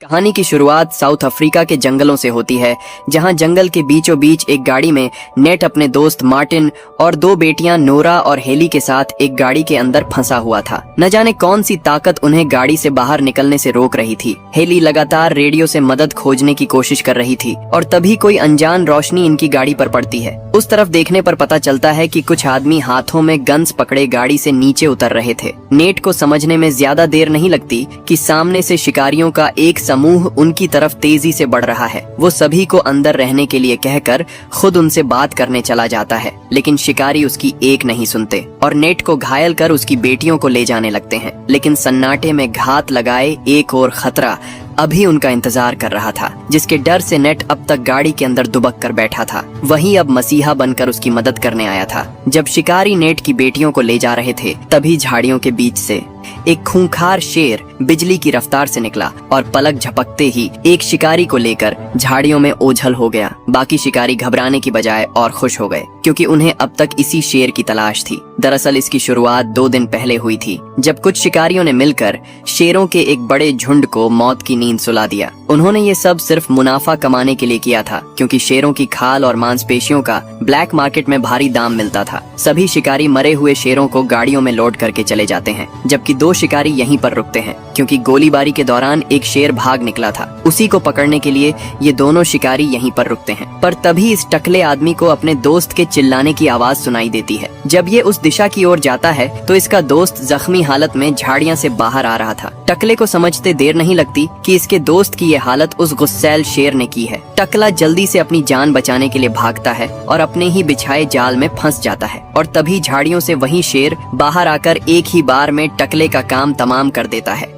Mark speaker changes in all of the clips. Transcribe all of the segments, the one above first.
Speaker 1: कहानी की शुरुआत साउथ अफ्रीका के जंगलों से होती है, जहां जंगल के बीचों बीच एक गाड़ी में नेट अपने दोस्त मार्टिन और दो बेटियां नोरा और हेली के साथ एक गाड़ी के अंदर फंसा हुआ था। न जाने कौन सी ताकत उन्हें गाड़ी से बाहर निकलने से रोक रही थी। हेली लगातार रेडियो से मदद खोजने की कोशिश कर रही थी और तभी कोई अनजान रोशनी इनकी गाड़ी पर पड़ती है। उस तरफ देखने पर पता चलता है कि कुछ आदमी हाथों में गन्स पकड़े गाड़ी से नीचे उतर रहे थे। नेट को समझने में ज्यादा देर नहीं लगती कि सामने से शिकारियों का एक समूह उनकी तरफ तेजी से बढ़ रहा है। वो सभी को अंदर रहने के लिए कहकर खुद उनसे बात करने चला जाता है, लेकिन शिकारी उसकी एक नहीं सुनते और नेट को घायल कर उसकी बेटियों को ले जाने लगते हैं। लेकिन सन्नाटे में घात लगाए एक और खतरा अभी उनका इंतजार कर रहा था, जिसके डर से नेट अब तक गाड़ी के अंदर दुबक कर बैठा था। वही अब मसीहा बनकर उसकी मदद करने आया था। जब शिकारी नेट की बेटियों को ले जा रहे थे, तभी झाड़ियों के बीच से एक खूंखार शेर बिजली की रफ्तार से निकला और पलक झपकते ही एक शिकारी को लेकर झाड़ियों में ओझल हो गया। बाकी शिकारी घबराने की बजाय और खुश हो गए, क्योंकि उन्हें अब तक इसी शेर की तलाश थी। दरअसल इसकी शुरुआत 2 दिन पहले हुई थी, जब कुछ शिकारियों ने मिलकर शेरों के एक बड़े झुंड को मौत की नींद सुला दिया। उन्होंने ये सब सिर्फ मुनाफा कमाने के लिए किया था, क्योंकि शेरों की खाल और मांसपेशियों का ब्लैक मार्केट में भारी दाम मिलता था। सभी शिकारी मरे हुए शेरों को गाड़ियों में लोड करके चले जाते हैं, जबकि 2 शिकारी यहीं पर रुकते हैं, क्योंकि गोलीबारी के दौरान एक शेर भाग निकला था। उसी को पकड़ने के लिए ये दोनों शिकारी यहीं पर रुकते हैं। पर तभी इस टकले आदमी को अपने दोस्त के चिल्लाने की आवाज सुनाई देती है। जब ये उस दिशा की ओर जाता है तो इसका दोस्त जख्मी हालत में झाड़ियां से बाहर आ रहा था। टकले को समझते देर नहीं लगती कि इसके दोस्त की ये हालत उस गुस्सैल शेर ने की है। टकला जल्दी से अपनी जान बचाने के लिए भागता है और अपने ही बिछाए जाल में फंस जाता है, और तभी झाड़ियों से वही शेर बाहर आकर एक ही बार में टकले का काम तमाम कर देता है।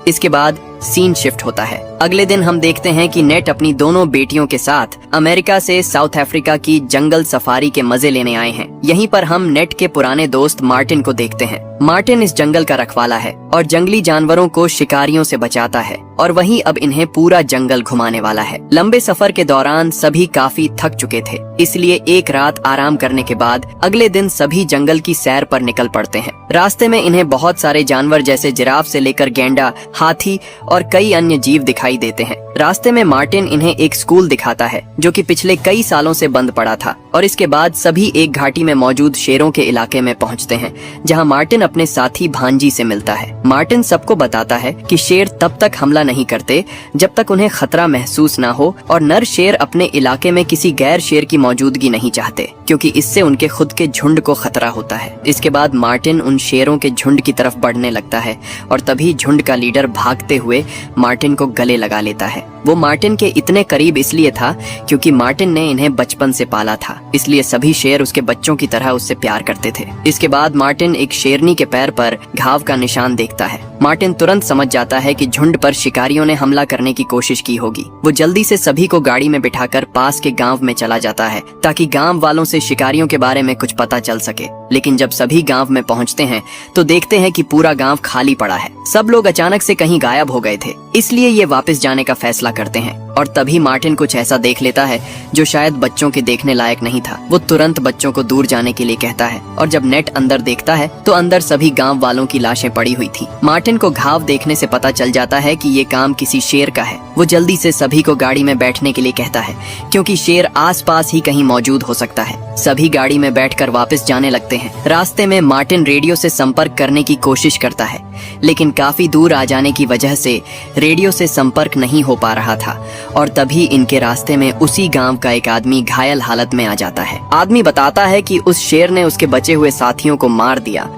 Speaker 1: इसके बाद सीन शिफ्ट होता है। अगले दिन हम देखते हैं कि नेट अपनी दोनों बेटियों के साथ अमेरिका से साउथ अफ्रीका की जंगल सफारी के मजे लेने आए हैं। यहीं पर हम नेट के पुराने दोस्त मार्टिन को देखते हैं। मार्टिन इस जंगल का रखवाला है और जंगली जानवरों को शिकारियों से बचाता है, और वहीं अब इन्हें पूरा जंगल घुमाने वाला है। लंबे सफर के दौरान सभी काफी थक चुके थे, इसलिए एक रात आराम करने के बाद अगले दिन सभी जंगल की सैर पर निकल पड़ते हैं। रास्ते में इन्हें बहुत सारे जानवर जैसे जिराफ से लेकर गेंडा, हाथी और कई अन्य जीव दिखाई देते हैं। रास्ते में मार्टिन इन्हें एक स्कूल दिखाता है, जो कि पिछले कई सालों से बंद पड़ा था, और इसके बाद सभी एक घाटी में मौजूद शेरों के इलाके में पहुंचते हैं, जहां मार्टिन अपने साथी भांजी से मिलता है। मार्टिन सबको बताता है कि शेर तब तक हमला नहीं करते जब तक उन्हें खतरा महसूस ना हो, और नर शेर अपने इलाके में किसी गैर शेर की मौजूदगी नहीं चाहते, क्योंकि इससे उनके खुद के झुंड को खतरा होता है। इसके बाद मार्टिन उन शेरों के झुंड की तरफ बढ़ने लगता है, और तभी झुंड का लीडर भागते हुए मार्टिन को गले लगा लेता है। वो मार्टिन के इतने करीब इसलिए था क्योंकि मार्टिन ने इन्हें बचपन से पाला था, इसलिए सभी शेर उसके बच्चों की तरह उससे प्यार करते थे। इसके बाद मार्टिन एक शेरनी के पैर पर घाव का निशान देखता है। मार्टिन तुरंत समझ जाता है कि झुंड पर शिकारियों ने हमला करने की कोशिश की होगी। वो जल्दी से सभी को गाड़ी में बिठाकर पास के गांव में चला जाता है, ताकि गांव वालों से शिकारियों के बारे में कुछ पता चल सके। लेकिन जब सभी गांव में पहुंचते हैं तो देखते हैं कि पूरा गांव खाली पड़ा है। सब लोग अचानक से कहीं गायब हो गए थे, इसलिए ये वापस जाने का फैसला करते हैं। और तभी मार्टिन कुछ ऐसा देख लेता है जो शायद बच्चों के देखने लायक नहीं था। वो तुरंत बच्चों को दूर जाने के लिए कहता है, और जब नेट अंदर देखता है तो अंदर सभी गांव वालों की लाशें पड़ी हुई थी। मार्टिन को घाव देखने से पता चल जाता है कि ये काम किसी शेर का है। वो जल्दी से सभी को गाड़ी में बैठने के लिए कहता है, क्योंकि शेर आसपास ही कहीं मौजूद हो सकता है। सभी गाड़ी में बैठकर वापस जाने लगते हैं। रास्ते में मार्टिन रेडियो से संपर्क करने की कोशिश करता है, लेकिन काफी दूर आ जाने की वजह से रेडियो से संपर्क नहीं हो पा रहा था, और तभी इनके रास्ते में उसी गांव का एक आदमी घायल हालत में आ जाता है। आदमी बताता है कि उस शेर ने उसके बचे हुए साथियों को मार दिया,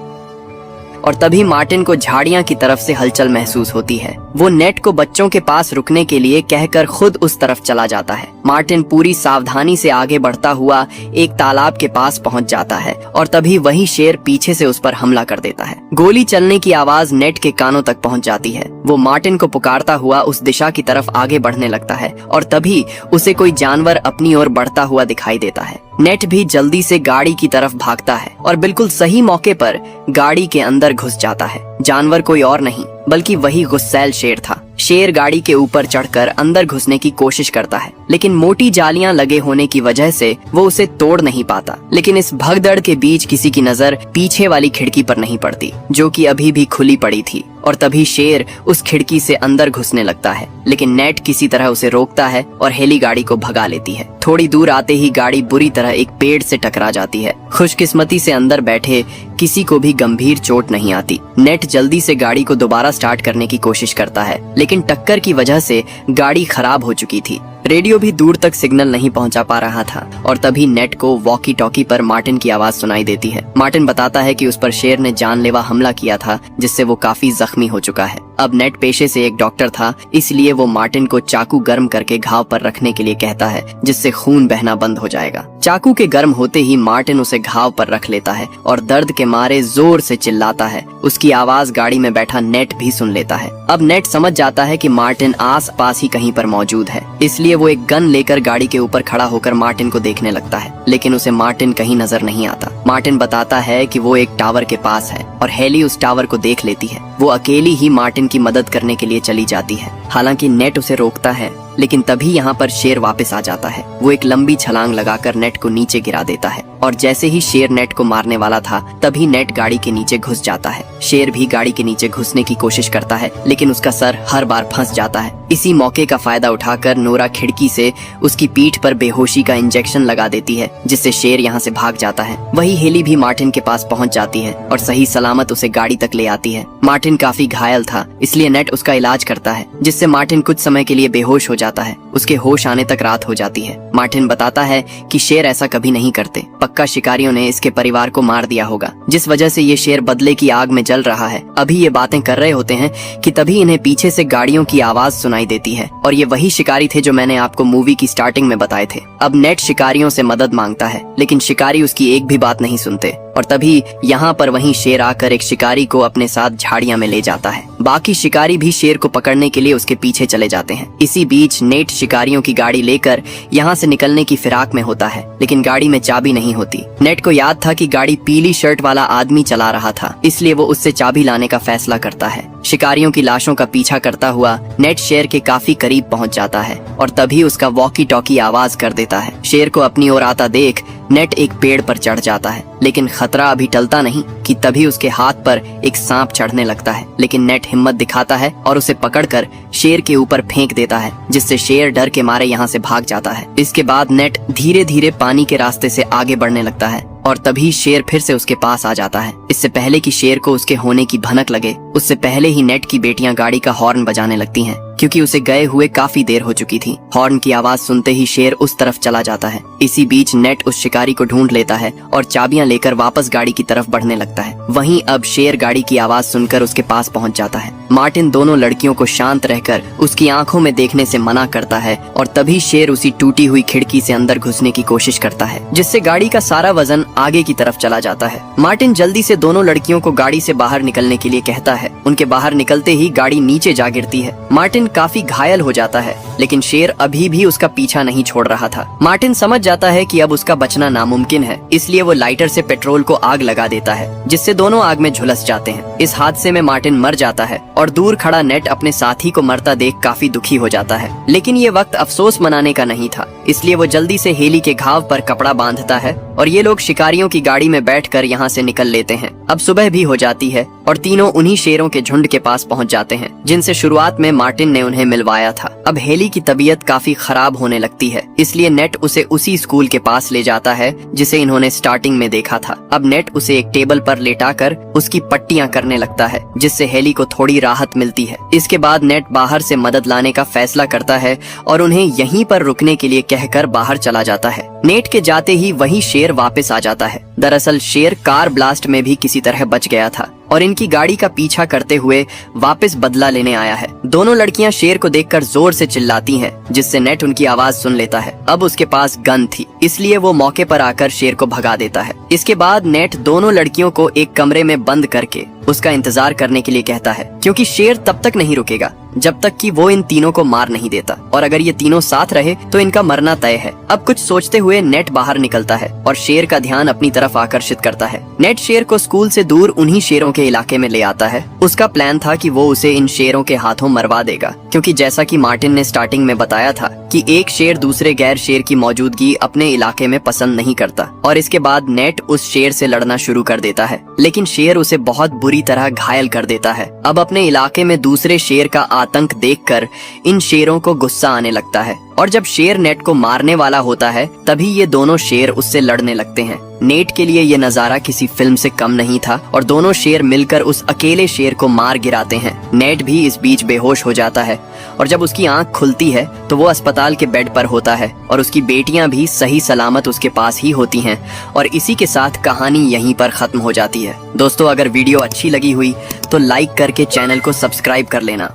Speaker 1: और तभी मार्टिन को झाड़ियां की तरफ से हलचल महसूस होती है। वो नेट को बच्चों के पास रुकने के लिए कहकर खुद उस तरफ चला जाता है। मार्टिन पूरी सावधानी से आगे बढ़ता हुआ एक तालाब के पास पहुंच जाता है, और तभी वही शेर पीछे से उस पर हमला कर देता है। गोली चलने की आवाज नेट के कानों तक पहुंच जाती है। वो मार्टिन को पुकारता हुआ उस दिशा की तरफ आगे बढ़ने लगता है, और तभी उसे कोई जानवर अपनी ओर बढ़ता हुआ दिखाई देता है। नेट भी जल्दी से गाड़ी की तरफ भागता है, और बिल्कुल सही मौके पर गाड़ी के अंदर घुस जाता है। जानवर कोई और नहीं बल्कि वही गुस्सैल शेर था। शेर गाड़ी के ऊपर चढ़कर अंदर घुसने की कोशिश करता है, लेकिन मोटी जालियां लगे होने की वजह से वो उसे तोड़ नहीं पाता। लेकिन इस भगदड़ के बीच किसी की नजर पीछे वाली खिड़की पर नहीं पड़ती, जो कि अभी भी खुली पड़ी थी, और तभी शेर उस खिड़की से अंदर घुसने लगता है, लेकिन नेट किसी तरह उसे रोकता है और हेली गाड़ी को भगा लेती है। थोड़ी दूर आते ही गाड़ी बुरी तरह एक पेड़ से टकरा जाती है। खुशकिस्मती से अंदर बैठे किसी को भी गंभीर चोट नहीं आती। नेट जल्दी से गाड़ी को दोबारा स्टार्ट करने की कोशिश करता है, लेकिन टक्कर की वजह से गाड़ी खराब हो चुकी थी। रेडियो भी दूर तक सिग्नल नहीं पहुंचा पा रहा था और तभी नेट को वॉकी टॉकी पर मार्टिन की आवाज सुनाई देती है। मार्टिन बताता है कि उस पर शेर ने जानलेवा हमला किया था, जिससे वो काफी जख्मी हो चुका है। अब नेट पेशे से एक डॉक्टर था, इसलिए वो मार्टिन को चाकू गर्म करके घाव पर रखने के लिए कहता है, जिससे खून बहना बंद हो जाएगा। चाकू के गर्म होते ही मार्टिन उसे घाव पर रख लेता है और दर्द के मारे जोर से चिल्लाता है। उसकी आवाज गाड़ी में बैठा नेट भी सुन लेता है। अब नेट समझ जाता है कि मार्टिन आस पास ही कहीं पर मौजूद है, इसलिए वो एक गन लेकर गाड़ी के ऊपर खड़ा होकर मार्टिन को देखने लगता है, लेकिन उसे मार्टिन कहीं नजर नहीं आता। मार्टिन बताता है कि वो एक टावर के पास है और हेली उस टावर को देख लेती है। वो अकेली ही मार्टिन की मदद करने के लिए चली जाती है। हालांकि नेट उसे रोकता है, लेकिन तभी यहाँ पर शेर वापस आ जाता है। वो एक लंबी छलांग लगाकर नेट को नीचे गिरा देता है और जैसे ही शेर नेट को मारने वाला था, तभी नेट गाड़ी के नीचे घुस जाता है। शेर भी गाड़ी के नीचे घुसने की कोशिश करता है, लेकिन उसका सर हर बार फंस जाता है। इसी मौके का फायदा उठाकर नोरा खिड़की से उसकी पीठ पर बेहोशी का इंजेक्शन लगा देती है, जिससे शेर यहाँ से भाग जाता है। वही हेली भी मार्टिन के पास पहुँच जाती है और सही सलामत उसे गाड़ी तक ले आती है। मार्टिन काफी घायल था, इसलिए नेट उसका इलाज करता है, जिससे मार्टिन कुछ समय के लिए बेहोश हो जाता है। उसके होश आने तक रात हो जाती है। मार्टिन बताता है कि शेर ऐसा कभी नहीं करते, पक्का शिकारियों ने इसके परिवार को मार दिया होगा, जिस वजह से ये शेर बदले की आग में जल रहा है। अभी ये बातें कर रहे होते हैं कि तभी इन्हें पीछे से गाड़ियों की आवाज सुनाई देती है और ये वही शिकारी थे जो मैंने आपको मूवी की स्टार्टिंग में बताए थे। अब नेट शिकारियों से मदद मांगता है, लेकिन शिकारी उसकी एक भी बात नहीं सुनते और तभी यहाँ पर वहीं शेर आकर एक शिकारी को अपने साथ झाड़ियां में ले जाता है। बाकी शिकारी भी शेर को पकड़ने के लिए उसके पीछे चले जाते हैं। इसी बीच नेट शिकारियों की गाड़ी लेकर यहाँ से निकलने की फिराक में होता है, लेकिन गाड़ी में चाबी नहीं होती। नेट को याद था कि गाड़ी पीली शर्ट वाला आदमी चला रहा था, इसलिए वो उससे चाबी लाने का फैसला करता है। शिकारियों की लाशों का पीछा करता हुआ नेट शेर के काफी करीब पहुंच जाता है और तभी उसका वॉकी टॉकी आवाज कर देता है। शेर को अपनी ओर आता देख नेट एक पेड़ पर चढ़ जाता है, लेकिन खतरा अभी टलता नहीं कि तभी उसके हाथ पर एक सांप चढ़ने लगता है। लेकिन नेट हिम्मत दिखाता है और उसे पकड़कर शेर के ऊपर फेंक देता है, जिससे शेर डर के मारे यहाँ से भाग जाता है। इसके बाद नेट धीरे धीरे पानी के रास्ते से आगे बढ़ने लगता है और तभी शेर फिर से उसके पास आ जाता है। इससे पहले कि शेर को उसके होने की भनक लगे, उससे पहले ही नेट की बेटियां गाड़ी का हॉर्न बजाने लगती हैं, क्योंकि उसे गए हुए काफी देर हो चुकी थी। हॉर्न की आवाज सुनते ही शेर उस तरफ चला जाता है। इसी बीच नेट उस शिकारी को ढूंढ लेता है और चाबियां लेकर वापस गाड़ी की तरफ बढ़ने लगता है। वहीं अब शेर गाड़ी की आवाज सुनकर उसके पास पहुंच जाता है। मार्टिन दोनों लड़कियों को शांत रहकर उसकी आंखों में देखने से मना करता है और तभी शेर उसी टूटी हुई खिड़की से अंदर घुसने की कोशिश करता है, जिससे गाड़ी का सारा वजन आगे की तरफ चला जाता है। मार्टिन जल्दी से दोनों लड़कियों को गाड़ी से बाहर निकलने के लिए कहता है। उनके बाहर निकलते ही गाड़ी नीचे जा गिरती है। मार्टिन काफी घायल हो जाता है, लेकिन शेर अभी भी उसका पीछा नहीं छोड़ रहा था। मार्टिन समझ जाता है कि अब उसका बचना नामुमकिन है, इसलिए वो लाइटर से पेट्रोल को आग लगा देता है, जिससे दोनों आग में झुलस जाते हैं। इस हादसे में मार्टिन मर जाता है और दूर खड़ा नेट अपने साथी को मरता देख काफी दुखी हो जाता है। लेकिन ये वक्त अफसोस मनाने का नहीं था, इसलिए वो जल्दी से हेली के घाव पर कपड़ा बांधता है और ये लोग शिकारियों की गाड़ी में बैठकर यहाँ से निकल लेते हैं। अब सुबह भी हो जाती है और तीनों उन्हीं शेरों के झुंड के पास पहुँच जाते हैं, जिनसे शुरुआत में मार्टिन ने उन्हें मिलवाया था। अब हेली की तबीयत काफी खराब होने लगती है, इसलिए नेट उसे उसी स्कूल के पास ले जाता है जिसे इन्होंने स्टार्टिंग में देखा था। अब नेट उसे एक टेबल पर लेटाकर उसकी पट्टियां करने लगता है, जिससे हेली को थोड़ी राहत मिलती है। इसके बाद नेट बाहर से मदद लाने का फैसला करता है और उन्हें यहीं पर रुकने के लिए कहकर बाहर चला जाता है। नेट के जाते ही वही शेर वापस आ जाता है। दरअसल शेर कार ब्लास्ट में भी किसी तरह बच गया था और इनकी गाड़ी का पीछा करते हुए वापस बदला लेने आया है। दोनों लड़कियां शेर को देखकर जोर से चिल्लाती हैं, जिससे नेट उनकी आवाज सुन लेता है। अब उसके पास गन थी, इसलिए वो मौके पर आकर शेर को भगा देता है। इसके बाद नेट दोनों लड़कियों को एक कमरे में बंद करके उसका इंतजार करने के लिए कहता है, क्योंकि शेर तब तक नहीं रुकेगा जब तक कि वो इन तीनों को मार नहीं देता, और अगर ये तीनों साथ रहे तो इनका मरना तय है। अब कुछ सोचते हुए नेट बाहर निकलता है और शेर का ध्यान अपनी तरफ आकर्षित करता है। नेट शेर को स्कूल से दूर उन्हीं शेरों के इलाके में ले आता है। उसका प्लान था कि वो उसे इन शेरों के हाथों मरवा देगा, क्योंकि जैसा कि मार्टिन ने स्टार्टिंग में बताया था कि एक शेर दूसरे गैर शेर की मौजूदगी अपने इलाके में पसंद नहीं करता, और इसके बाद नेट उस शेर से लड़ना शुरू कर देता है, लेकिन शेर उसे बहुत बुरी तरह घायल कर देता है। अब अपने इलाके में दूसरे शेर का आतंक देखकर इन शेरों को गुस्सा आने लगता है, और जब शेर नेट को मारने वाला होता है तभी ये दोनों शेर उससे लड़ने लगते हैं। नेट के लिए ये नजारा किसी फिल्म से कम नहीं था, और दोनों शेर मिलकर उस अकेले शेर को मार गिराते हैं। नेट भी इस बीच बेहोश हो जाता है, और जब उसकी आंख खुलती है तो वो अस्पताल के बेड पर होता है, और उसकी बेटियां भी सही सलामत उसके पास ही होती हैं। और इसी के साथ कहानी यहीं पर खत्म हो जाती है। दोस्तों, अगर वीडियो अच्छी लगी हुई तो लाइक करके चैनल को सब्सक्राइब कर लेना।